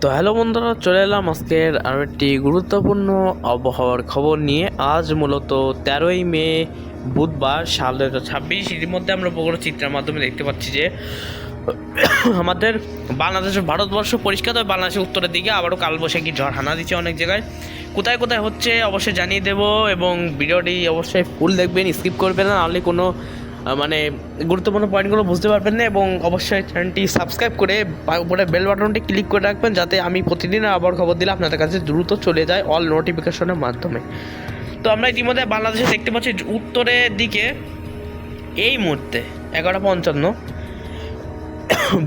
তো হ্যালো বন্ধুরা, চলে এলাম আজকের আরও একটি গুরুত্বপূর্ণ আবহাওয়ার খবর নিয়ে। আজ মূলত 13ই মে বুধবার, সাল 2026। এর মধ্যে আমরা বগুড়া চিত্রের মাধ্যমে দেখতে পাচ্ছি যে আমাদের বাংলাদেশের ভারতবর্ষ পরিষ্কার, তবে বাংলাদেশের উত্তরের দিকে আবারও কালবৈশাখী ঝড় হানা দিচ্ছে অনেক জায়গায়। কোথায় কোথায় হচ্ছে অবশ্যই জানিয়ে দেবো, এবং ভিডিওটি অবশ্যই ফুল দেখবেন, স্কিপ করবেন না, নাহলে কোনো গুরুত্বপূর্ণ পয়েন্টগুলো বুঝতে পারবেন না। এবং অবশ্যই চ্যানেলটি সাবস্ক্রাইব করে উপরে বেল বাটনটি ক্লিক করে রাখবেন, যাতে আমি প্রতিদিন আবহাওয়ার খবর দিলে আপনাদের কাছে দ্রুত চলে যায় অল নোটিফিকেশনের মাধ্যমে। তো আমরা ইতিমধ্যে বাংলাদেশে দেখতে পাচ্ছি উত্তরের দিকে এই মুহূর্তে 11:55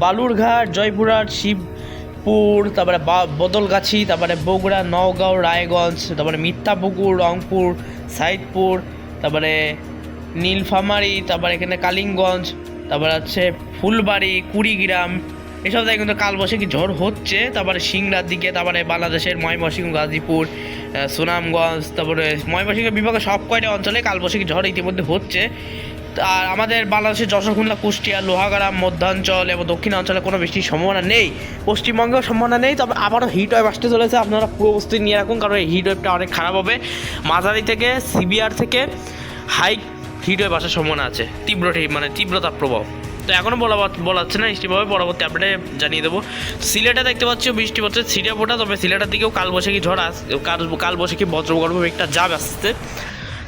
বালুরঘাট, জয়পুরহাট, শিবপুর, তারপরে বদলগাছি, তারপরে বগুড়া, নওগাঁও, রায়গঞ্জ, তারপরে মিথ্যাপুকুর, রংপুর, সাইদপুর, তারপরে নীলফামারী, তারপরে এখানে কালিঙ্গঞ্জ, তারপরে হচ্ছে ফুলবাড়ি, কুড়িগ্রাম, এসব জায়গায় কিন্তু কালবৈশাখী ঝড় হচ্ছে। তারপরে সিংড়ার দিকে, তারপরে বাংলাদেশের ময়মনসিংহ, গাজীপুর, সুনামগঞ্জ, তারপরে ময়মনসিংহ বিভাগের সব কয়টা অঞ্চলে কালবৈশাখী ঝড় ইতিমধ্যে হচ্ছে। আর আমাদের বাংলাদেশের যশোর, খুলনা, কুষ্টিয়া, লোহাগাড়া, মধ্যাঞ্চল এবং দক্ষিণাঞ্চলে কোনো বৃষ্টির সম্ভাবনা নেই। পশ্চিমবঙ্গেও সম্ভাবনা নেই, তবে আবারও হিট ওয়েভ আসতে চলেছে। আপনারা পুরো প্রস্তুতি নিয়ে রাখুন, কারণ এই হিট ওয়েভটা অনেক খারাপ হবে। মাঝারি থেকে সিভিয়ার থেকে হাই হিট ওয়েভ আসার সম্ভাবনা আছে, তীব্রতা প্রভাব। তো এখনও বলা যাচ্ছে না বৃষ্টিভাবে, পরবর্তী আপডেটে জানিয়ে দেবো। সিলেটে দেখতে পাচ্ছি বৃষ্টি হচ্ছে ছিটে ফোটা, তবে সিলেটের দিকেও কালবৈশাখী ঝড় কালবৈশাখী বজ্রগর্ভ একটা যাবে আসতে।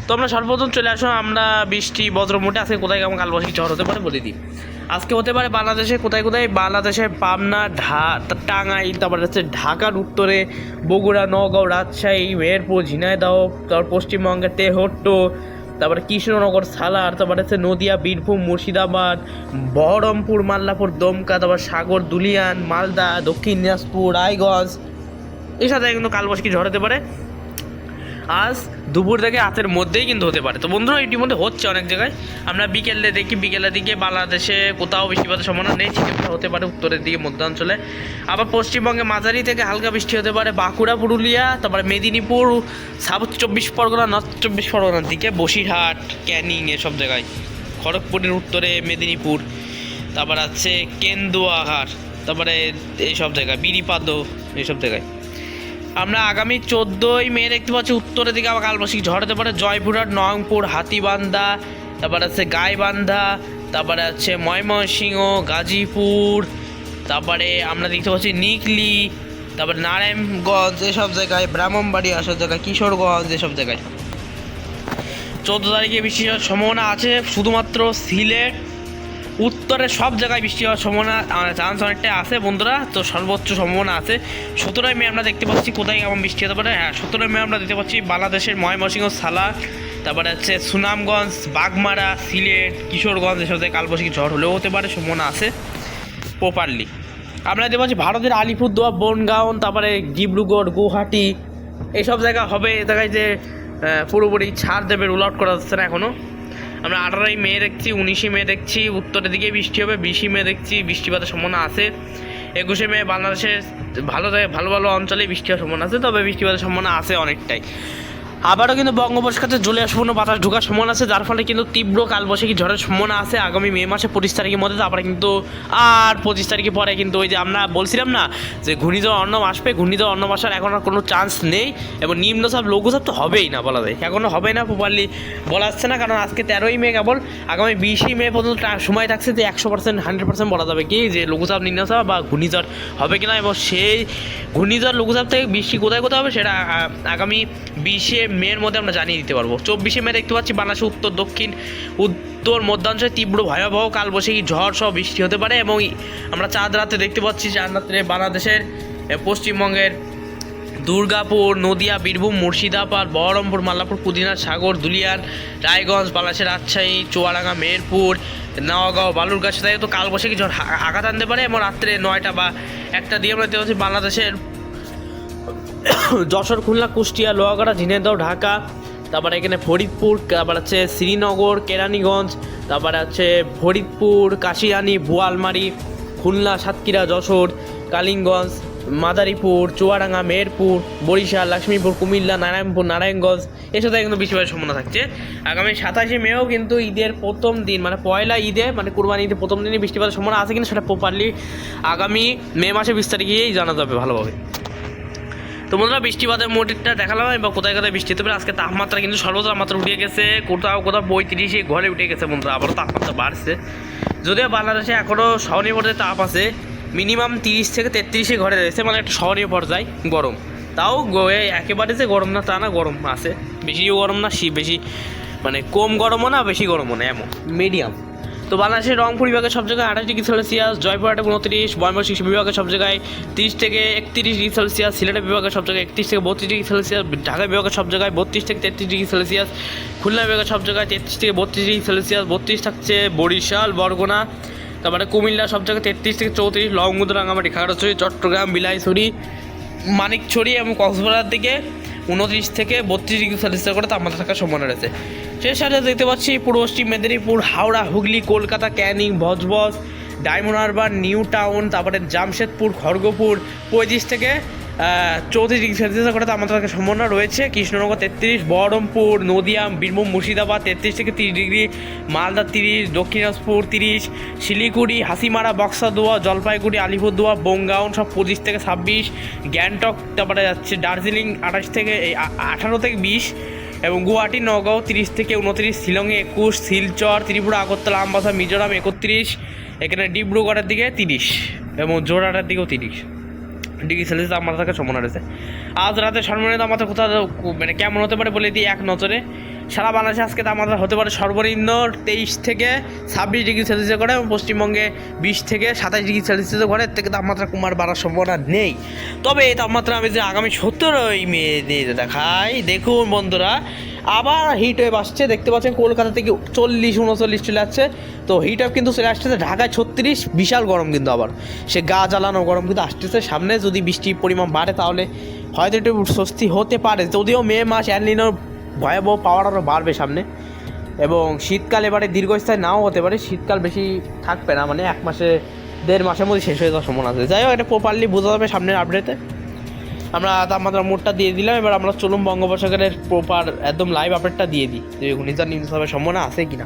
তো আমরা সর্বপ্রথম চলে আসো আমরা বৃষ্টি বজ্রমুটে আজকে কোথায় কেমন কালবৈশাখী ঝড় হতে পারে বলে দিই। আজকে হতে পারে বাংলাদেশে কোথায় কোথায়, বাংলাদেশের পাবনা, টাঙ্গাইল, তারপরে হচ্ছে ঢাকার উত্তরে বগুড়া, নওগাঁও, রাজশাহী, মেহেরপুর, ঝিনাইদহ, তারপর পশ্চিমবঙ্গের তেহট্ট, তারপরে কৃষ্ণনগর, সালার, তারপরে হচ্ছে নদিয়া, বীরভূম, মুর্শিদাবাদ, বহরমপুর, মাল্লাপুর, দমকা, তারপর সাগর, দুলিয়ান, মালদা, দক্ষিণ দিনাজপুর, রায়গঞ্জ, এই সাথে কিন্তু কালবৈশাখী ঝড় হতে পারে। আজ দুপুর থেকে রাতের মধ্যেই কিন্তু হতে পারে। তো বন্ধুরা, ইতিমধ্যে হচ্ছে অনেক জায়গায়। আমরা বিকেলের দিকে বাংলাদেশে কোথাও বৃষ্টিপাতের সম্ভাবনা নেই, ছিটেফোঁটা হতে পারে উত্তরের দিকে, মধ্যাঞ্চলে। আবার পশ্চিমবঙ্গে মাঝারি থেকে হালকা বৃষ্টি হতে পারে বাঁকুড়া, পুরুলিয়া, তারপরে মেদিনীপুর, সাউথ 24 পরগনা, নর্থ 24 পরগনার দিকে, বসিরহাট, ক্যানিং, এসব জায়গায়, খড়গপুরের উত্তরে মেদিনীপুর, তারপর আছে কেন্দুয়াঘাট, তারপরে এইসব জায়গায় বিরিপাদ, এইসব জায়গায়। আমরা আগামী 14ই মে দেখতে পাচ্ছি উত্তরের দিকে আবার কালবৈশাখী ঝড় হতে পারে জয়পুরহাট, নয়নপুর, হাতীবান্ধা, তারপরে আছে গাইবান্ধা, তারপরে আছে ময়মনসিংহ, গাজীপুর, তারপরে আমরা দেখতে পাচ্ছি নিকলি, তারপরে নারায়ণগঞ্জ, এসব জায়গায়, ব্রাহ্মণবাড়ি, এসব জায়গায়, কিশোরগঞ্জ, এসব জায়গায় 14 তারিখে বৃষ্টি হওয়ার সম্ভাবনা আছে। শুধুমাত্র সিলেট উত্তরের সব জায়গায় বৃষ্টি হওয়ার সম্ভাবনা চান্স অনেকটাই আছে বন্ধুরা। তো সর্বোচ্চ সম্ভাবনা আছে 17ই মে আমরা দেখতে পাচ্ছি কোথায় কেমন বৃষ্টি হতে পারে। হ্যাঁ, 17ই মে আমরা দেখতে পাচ্ছি বাংলাদেশের ময়মনসিংহ, সালার, তারপরে হচ্ছে সুনামগঞ্জ, বাগমারা, সিলেট, কিশোরগঞ্জ, এসব জায়গায় কালবৈশাখী ঝড় হলেও হতে পারে, সম্ভাবনা আছে প্রপারলি। আমরা দেখতে পাচ্ছি ভারতের আলিপুরদুয়ার, বনগাঁও, তারপরে ডিব্রুগড়, গুয়াহাটি, এইসব জায়গা হবে। এ জায়গায় যে পুরোপুরি ছাড় দেবে, রুল আউট করা যাচ্ছে না এখনও। আমরা 18ই মে দেখছি, 19ই মে দেখছি উত্তরের দিকে বৃষ্টি হবে, 20ই মে দেখছি বৃষ্টিপাতের সম্ভাবনা আছে, 21শে মে বাংলাদেশের ভালো ভালো অঞ্চলে বৃষ্টি হওয়ার সম্ভাবনা আছে, তবে বৃষ্টিপাতের সম্ভাবনা আছে অনেকটাই। আবারও কিন্তু বঙ্গোপসাগরে জলীয়পূর্ণ বাতাস ঢোকার সম্ভাবনা আছে, যার ফলে কিন্তু তীব্র কালবৈশাখী ঝড়ের সম্ভাবনা আছে আগামী মে মাসে 25 তারিখের মধ্যে। তারপরে কিন্তু আর 25 তারিখের পরে কিন্তু ওই যে আমরা বলছিলাম না যে ঘূর্ণিঝড় অর্ণব আসবে, ঘূর্ণিঝড় অর্ণব আসার এখন আর কোনো চান্স নেই। এবং নিম্নচাপ লঘুচাপ তো হবেই না, বলা যায় এখনও হবে না, প্রপারলি বলা যাচ্ছে না, কারণ আজকে 13ই মে কেবল। আগামী 20ই মে পর্যন্ত সময় থাকছে যে 100% 100% বলা যাবে কি যে লঘুচাপ, নিম্নচাপ বা ঘূর্ণিঝড় হবে কিনা। এবং সেই ঘূর্ণিঝড় লঘুচাপ থেকে বৃষ্টি কোথায় কোথায় হবে সেটা আগামী 20শে মের মধ্যে আমরা জানিয়ে দিতে পারবো। 24শে মে দেখতে পাচ্ছি বাংলাদেশের উত্তর, দক্ষিণ, উত্তর মধ্যাঞ্চলে তীব্র ভয়াবহ কালবৈশাখী ঝড় সহ বৃষ্টি হতে পারে। এবং আমরা চাঁদ রাতে দেখতে পাচ্ছি, চাঁদ রাত্রে বাংলাদেশের পশ্চিমবঙ্গের দুর্গাপুর, নদিয়া, বীরভূম, মুর্শিদাবাদ, বহরমপুর, মাল্লাপুর, পুদিনা, সাগর, দুলিয়ান, রায়গঞ্জ, বাংলাদেশের রাজশাহী, চুয়াডাঙ্গা, মেহেরপুর, নওগাঁও, বালুরঘাট, সেটাই তো কালবৈশাখী ঝড় আঘাত আনতে পারে। এবং রাত্রে 9টা বা 1টা দিয়ে আমরা দেখতে পাচ্ছি বাংলাদেশের যশোর, খুলনা, কুষ্টিয়া, লোহাগাড়া, ঝিনাইদহ, ঢাকা, তারপরে এখানে ফরিদপুর, তারপর হচ্ছে শ্রীনগর, কেরানীগঞ্জ, তারপরে হচ্ছে ফরিদপুর, কাশিয়ানি, বোয়ালমারি, খুলনা, সাতক্ষীরা, যশোর, কালিঙ্গঞ্জ, মাদারীপুর, চুয়াডাঙ্গা, মেহেরপুর, বরিশাল, লক্ষ্মীপুর, কুমিল্লা, নারায়ণপুর, নারায়ণগঞ্জ এর সাথে কিন্তু বৃষ্টিপাতের সম্ভাবনা থাকছে। আগামী 27শে মেও কিন্তু ঈদের প্রথম দিন মানে পয়লা ঈদে মানে কুরবানি ঈদের প্রথম দিনই বৃষ্টিপাতের সম্ভাবনা আছে, কিন্তু সেটা প্রপারলি আগামী মে মাসে 20 তারিখেই জানা যাবে ভালোভাবে। তো বন্ধুরা বৃষ্টিপাতের মোটিভটা দেখালাম বা কোথায় কোথায় বৃষ্টি হতে পারে। আজকে তাপমাত্রা কিন্তু সর্বোচ্চ তাপমাত্রা উঠে গেছে, কোথাও 35 ঘরে উঠে গেছে বন্ধুরা, আবারও তাপমাত্রা বাড়ছে। যদিও বাংলাদেশে এখনও সহনীয় পর্যায়ে তাপ আছে, মিনিমাম 30 থেকে 33 ঘরে রয়েছে, মানে একটা সহনীয় পর্যায়ে গরম। তাও একেবারে যে গরম না তা না, গরম আছে, বেশিও গরম না বেশি মানে কম গরমও না বেশি গরমও না, এমন মিডিয়াম। তো বাংলাদেশের রংপুর বিভাগের সব জায়গায় 28 ডিগ্রি সেলসিয়াস, জয়পুরহাটে 29, ময়মনসিংহ বিভাগের সব জায়গায় 30 থেকে 31 ডিগ্রি সেলসিয়াস, সিলেট বিভাগের সব জায়গায় 31 থেকে 32 ডিগ্রি সেলসিয়াস, ঢাকা বিভাগের সব জায়গায় 32 থেকে 33 ডিগ্রি সেলসিয়াস, খুলনা বিভাগের সব জায়গায় 33 থেকে 32 ডিগ্রি সেলসিয়াস, 32 থাকছে বরিশাল, বরগুনা, তারপরে কুমিল্লা সব জায়গায় 33 থেকে 34, লংগদু, রাঙামাটি, খাগড়াছড়ি, চট্টগ্রাম, বিলাইছড়ি, মানিকছড়ি এবং কক্সবাজার দিকে 29 থেকে 32 ডিগ্রি সেলসিয়াস করে তাপমাত্রা থাকার সম্ভাবনা রয়েছে। সেই সাথে দেখতে পাচ্ছি পূর্ব পশ্চিম Medinipur, Howrah, Hooghly, Kolkata, Canning, Budge Budge, diamond Harbour, new town, তারপরে জামশেদপুর, খড়গপুর 35 থেকে 34 ডিগ্রি সেলসিয়াস করে তাপমাত্রা থাকার সম্ভাবনা রয়েছে। কৃষ্ণনগর 33, বহরমপুর, নদিয়া, বীরভূম, মুর্শিদাবাদ 33 থেকে 30 ডিগ্রি, মালদা 30, দক্ষিণ দিনাজপুর 30, শিলিগুড়ি, হাসিমারা, বক্সাদুয়া, জলপাইগুড়ি, আলিপুরদুয়ার, বঙ্গাউন সব 25 থেকে 26, গ্যাংটক, তারপরে যাচ্ছে দার্জিলিং 18 থেকে 20 এবং গুয়াহাটি, নগাঁও 30 থেকে 29, শিলংয়ে 21, শিলচর, ত্রিপুরা, আগরতলা, আমবাসা, মিজোরাম 31, এখানে ডিব্রুগড়ের দিকে 30 এবং জোরহাটের দিকেও 30 ডিগ্রি সেলসিয়াস তাপমাত্রা থাকার সম্ভাবনা রয়েছে। আজ রাতে সর্বনিম্ন তাপমাত্রা কোথাও মানে কেমন হতে পারে বলে দিই এক নজরে। সারা বাংলাদেশে আজকে তাপমাত্রা হতে পারে সর্বনিম্ন 23 থেকে 26 ডিগ্রি সেলসিয়াস করে এবং পশ্চিমবঙ্গে 20 থেকে 27 ডিগ্রি সেলসিয়াস করে, এর থেকে তাপমাত্রা কমার বাড়ার সম্ভাবনা নেই। তবে এই তাপমাত্রা আমি যে আগামী 17ই মে দিয়ে দেখাই, দেখুন বন্ধুরা আবার হিট ওয়েভ আসছে, দেখতে পাচ্ছেন কলকাতা থেকে 40-39 চলে আসছে। তো হিট ওয়েভ কিন্তু চলে আসতেছে ঢাকায় 36, বিশাল গরম কিন্তু আবার সে গা জ্বালানো গরম কিন্তু আসতেছে সামনে। যদি বৃষ্টির পরিমাণ বাড়ে তাহলে হয়তো একটু স্বস্তি হতে পারে, যদিও মে মাস এল নিনোর ভয়াবহ পাওয়ার আরও বাড়বে সামনে এবং শীতকাল এবারে দীর্ঘস্থায়ী নাও হতে পারে, শীতকাল বেশি থাকবে না, মানে 1-1.5 মাসের মধ্যে শেষ হয়ে যাওয়ার সম্ভাবনা আছে। যাই হোক এটা প্রপারলি বোঝা যাবে সামনের আপডেটে। আমরা তাপমাত্রা মোটটা দিয়ে দিলাম, এবার আমরা চলুন বঙ্গোপসাগরের প্রপার একদম লাইভ আপডেটটা দিয়ে দিই যে ঘূর্ণিঝড় নিম্নচাপের সম্ভাবনা আছে কিনা।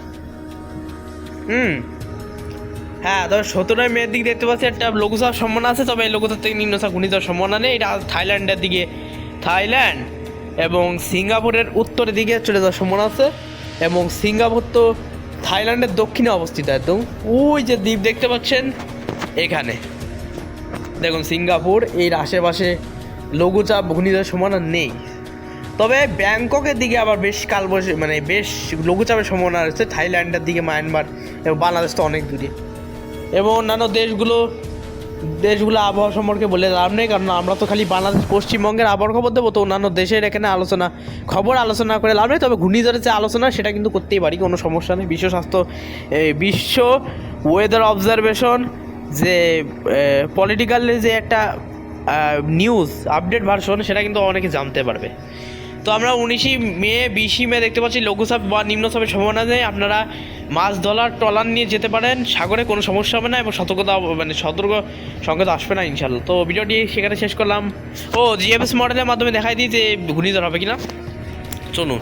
হ্যাঁ, তবে 17 মের দিকে দেখতে পাচ্ছি একটা লঘুচাপ সম্ভাবনা আছে, তবে এই লঘুচাপ থেকে নিম্নচাপ ঘূর্ণিঝড় সম্ভাবনা নেই। এটা থাইল্যান্ডের দিকে, থাইল্যান্ড এবং সিঙ্গাপুরের উত্তরের দিকে চলে যাওয়ার সম্ভাবনা আছে এবং সিঙ্গাপুর তো থাইল্যান্ডের দক্ষিণে অবস্থিত একদম, ওই যে দ্বীপ দেখতে পাচ্ছেন এখানে দেখুন সিঙ্গাপুর, এর আশেপাশে লঘুচাপ ঘূর্ণিঝড়ের সম্ভাবনা নেই। তবে ব্যাংককের দিকে আবার বেশ কালবৈশাখী মানে বেশ লঘুচাপের সম্ভাবনা রয়েছে, থাইল্যান্ডের দিকে, মায়ানমার এবং বাংলাদেশ তো অনেক দূরে এবং অন্যান্য দেশগুলো আবহাওয়া সম্পর্কে বলে লাভ নেই, কারণ আমরা তো খালি বাংলাদেশ পশ্চিমবঙ্গের আবহাওয়ার খবর দেবো, তো অন্যান্য দেশের এখানে আলোচনা করে লাভ নেই। তবে ঘূর্ণিঝড়ের যে আলোচনা সেটা কিন্তু করতেই পারি, কোনো সমস্যা নেই। বিশ্ব ওয়েদার অবজারভেশন যে পলিটিক্যালি যে একটা নিউজ আপডেট ভার্সন, সেটা কিন্তু অনেকে জানতে পারবে। তো আমরা 19 মে 20 মে দেখতে পাচ্ছি লঘুচাপ বা নিম্নচাপের সম্ভাবনা নেই। আপনারা মাছ ধরার ট্রলার নিয়ে যেতে পারেন, সাগরে কোনো সমস্যা হবে না এবং সতর্ক সংকেত আসবে না ইনশাল্লাহ। তো ভিডিওটি সেখানে শেষ করলাম। জিএফএস মডেলের মাধ্যমে দেখাই দিই যে ঘূর্ণিঝড় হবে কিনা, চলুন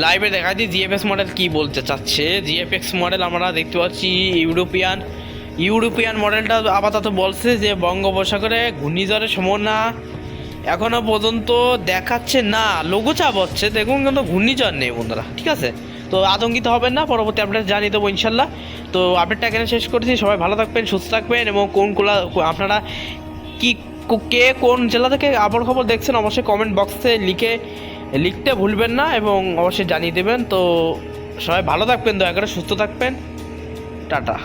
লাইভে দেখাই দিই জিএফএস মডেল কি বলতে চাচ্ছে। জিএফএক্স মডেল আমরা দেখতে পাচ্ছি ইউরোপিয়ান মডেলটা আপাতত বলছে যে বঙ্গোপসাগরে ঘূর্ণিঝড়ের সম্ভাবনা এখনও পর্যন্ত দেখাচ্ছে না, লঘুচাপ হচ্ছে দেখুন, কিন্তু ঘূর্ণিঝড় নেই বন্ধুরা, ঠিক আছে। তো আতঙ্কিত হবেন না, পরবর্তী আপডেট জানিয়ে দেবো ইনশাল্লাহ। তো আপডেটটা এখানে শেষ করেছি, সবাই ভালো থাকবেন, সুস্থ থাকবেন এবং আপনারা কে কোন জেলা থেকে আবহাওয়ার খবর দেখছেন অবশ্যই কমেন্ট বক্সে লিখতে ভুলবেন না এবং অবশ্যই জানিয়ে দেবেন। তো সবাই ভালো থাকবেন, দয়া করে সুস্থ থাকবেন, টাটা।